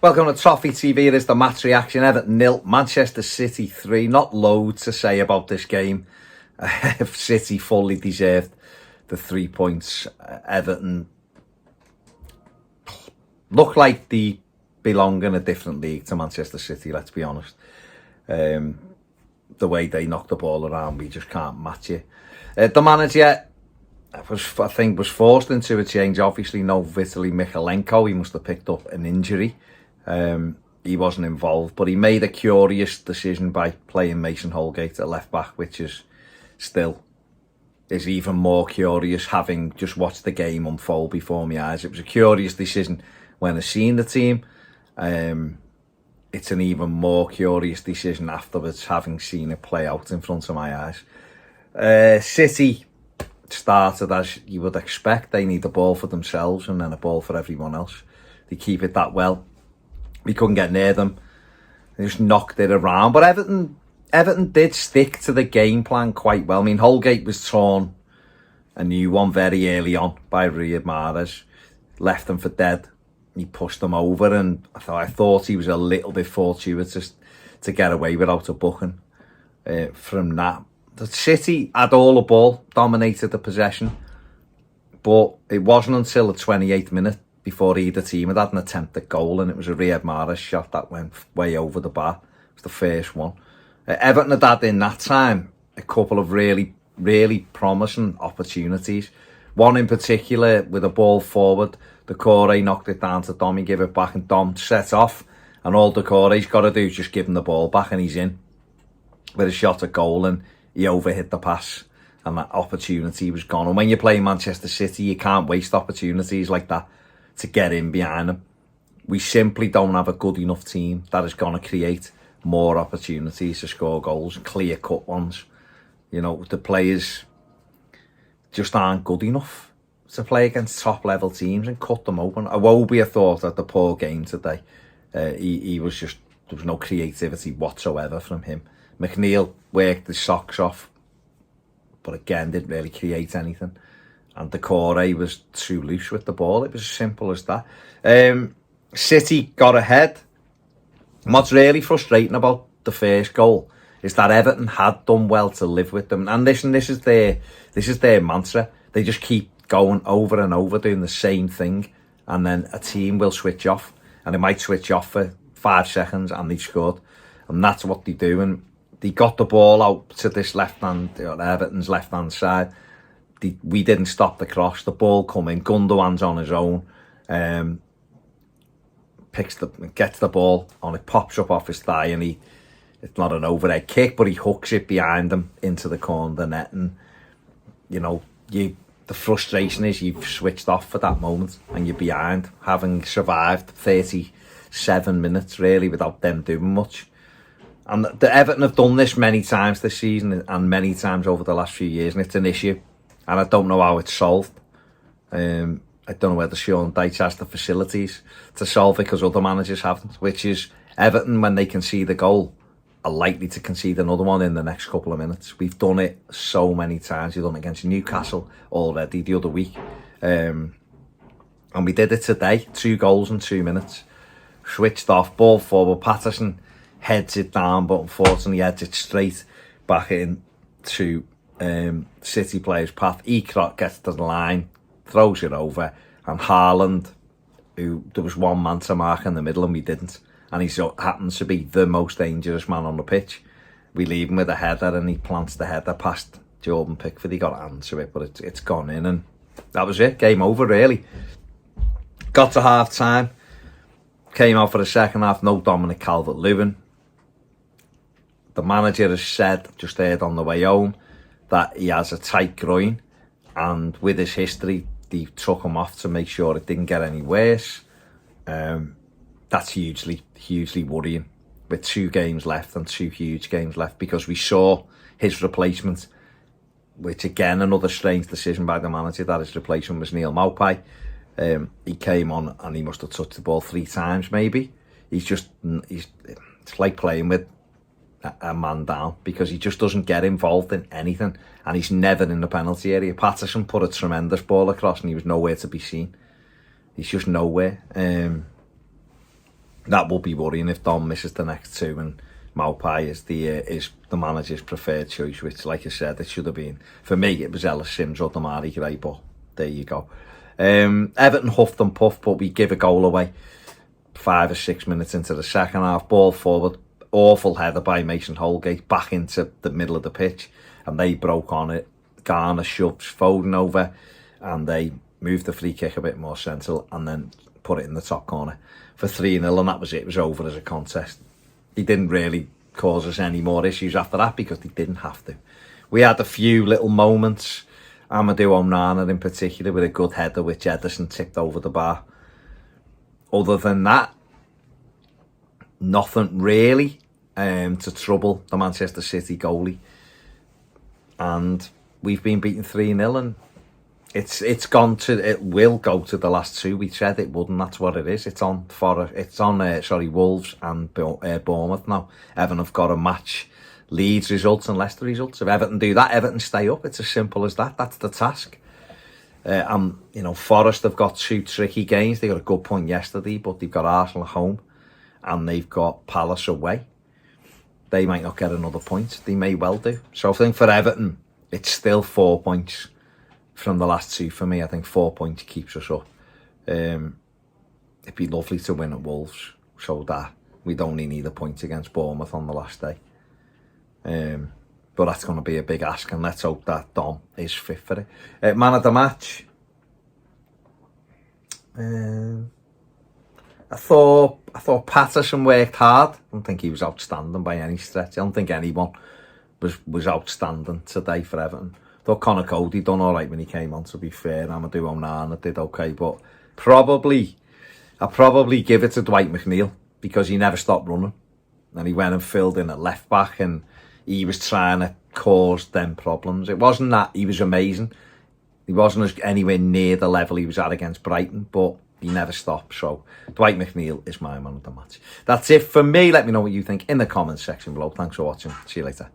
Welcome to Toffee TV. It is the match reaction. Everton 0, Manchester City 3. Not loads to say about this game. City fully deserved the 3 points. Everton look like they belong in a different league to Manchester City, let's be honest. The way they knock the ball around, we just can't match it. The manager, I think, was forced into a change. Obviously, no Vitaly Michalenko. He must have picked up an injury. He wasn't involved, but he made a curious decision by playing Mason Holgate at left back, which is even more curious having just watched the game unfold before my eyes. It was a curious decision when I seen the team. It's an even more curious decision afterwards, having seen it play out in front of my eyes. City started as you would expect. They need a ball for themselves and then a ball for everyone else. They keep it that well. We couldn't get near them. They just knocked it around. But Everton did stick to the game plan quite well. I mean, Holgate was torn a new one very early on by Riyad Mahrez. Left them for dead. He pushed them over, and I thought he was a little bit fortuitous to get away without a booking from that. The City had all the ball, dominated the possession, but it wasn't until the 28th minute before either team had an attempt at goal, and it was a Riyad Mahrez shot that went way over the bar. It was the first one. Everton had in that time a couple of really, really promising opportunities. One in particular with a ball forward. Decore knocked it down to Dom, he gave it back, and Dom set off, and all Decore's got to do is just give him the ball back and he's in with a shot at goal, and he overhit the pass and that opportunity was gone. And when you play Manchester City, you can't waste opportunities like that to get in behind them. We simply don't have a good enough team that is going to create more opportunities to score goals, clear-cut ones. You know, the players just aren't good enough to play against top-level teams and cut them open. Iwobi, I thought, at the poor game today. He was just, there was no creativity whatsoever from him. McNeil worked his socks off, but again, didn't really create anything. And Decore was too loose with the ball. It was as simple as that. City got ahead. And what's really frustrating about the first goal is that Everton had done well to live with them. And this is their mantra. They just keep going over and over, doing the same thing. And then a team will switch off. And they might switch off for 5 seconds and they scored. And that's what they do. And they got the ball out to this Everton's left-hand side. We didn't stop the cross. The ball come in. Gundogan's on his own. Gets the ball on it, pops up off his thigh, and it's not an overhead kick, but he hooks it behind him into the corner of the net. And you know, the frustration is you've switched off for that moment and you're behind, having survived 37 minutes really without them doing much. And the Everton have done this many times this season and many times over the last few years, and it's an issue. And I don't know how it's solved. I don't know whether Sean Dyche has the facilities to solve it because other managers haven't, which is Everton, when they concede a goal, are likely to concede another one in the next couple of minutes. We've done it so many times. We've done it against Newcastle already the other week. And we did it today. 2 goals in 2 minutes. Switched off, ball forward. Patterson heads it down, but unfortunately heads it straight back into City player's path. Ekrat gets to the line, throws it over, and Haaland, who there was one man to mark in the middle and we didn't, and he so happens to be the most dangerous man on the pitch. We leave him with a header and he plants the header past Jordan Pickford. He got to answer it, but it's gone in, and that was it. Game over really. Got to half time, came out for the second half. No Dominic Calvert-Lewin. The manager has said, just heard on the way home, that he has a tight groin, and with his history they took him off to make sure it didn't get any worse. That's hugely worrying with 2 games left and 2 huge games left, because we saw his replacement, which again another strange decision by the manager, that his replacement was Neil Maupay. He came on and he must have touched the ball 3 times maybe. It's like playing with a man down, because he just doesn't get involved in anything, and he's never in the penalty area. Patterson put a tremendous ball across and he was nowhere to be seen. He's just nowhere. That will be worrying if Dom misses the next two and Maupay is the manager's preferred choice, which, like I said, it should have been. For me, it was Ellis Sims or Damari Gray, but there you go. Everton huffed and puffed, but we give a goal away 5 or 6 minutes into the second half. Ball forward, awful header by Mason Holgate back into the middle of the pitch, and they broke on it. Garner shoves Foden over, and they moved the free kick a bit more central, and then put it in the top corner for 3-0, and that was it. It was over as a contest. He didn't really cause us any more issues after that because he didn't have to. We had a few little moments, Amadou Onana in particular, with a good header which Ederson tipped over the bar. Other than that, nothing really to trouble the Manchester City goalie. And we've been beaten 3-0, and it will go to the last two. We said it wouldn't. That's what it is. It's on Wolves and Bournemouth now. Everton have got to match Leeds results and Leicester results. If Everton do that, Everton stay up. It's as simple as that. That's the task. Forest have got 2 tricky games. They got a good point yesterday, but they've got Arsenal at home and they've got Palace away. They might not get another point. They may well do. So I think for Everton, it's still 4 points from the last 2 for me. I think 4 points keeps us up. It'd be lovely to win at Wolves so that we'd only need a point against Bournemouth on the last day. But that's going to be a big ask, and let's hope that Dom is fit for it. Man of the match. I thought Patterson worked hard. I don't think he was outstanding by any stretch. I don't think anyone was outstanding today for Everton. I thought Connor Cody done all right when he came on, to be fair. Amadou Onana did okay, but I'll probably give it to Dwight McNeil because he never stopped running. And he went and filled in at left back, and he was trying to cause them problems. It wasn't that he was amazing. He wasn't anywhere near the level he was at against Brighton, but he never stopped. So Dwight McNeil is my man of the match. That's it for me. Let me know what you think in the comments section below. Thanks for watching. See you later.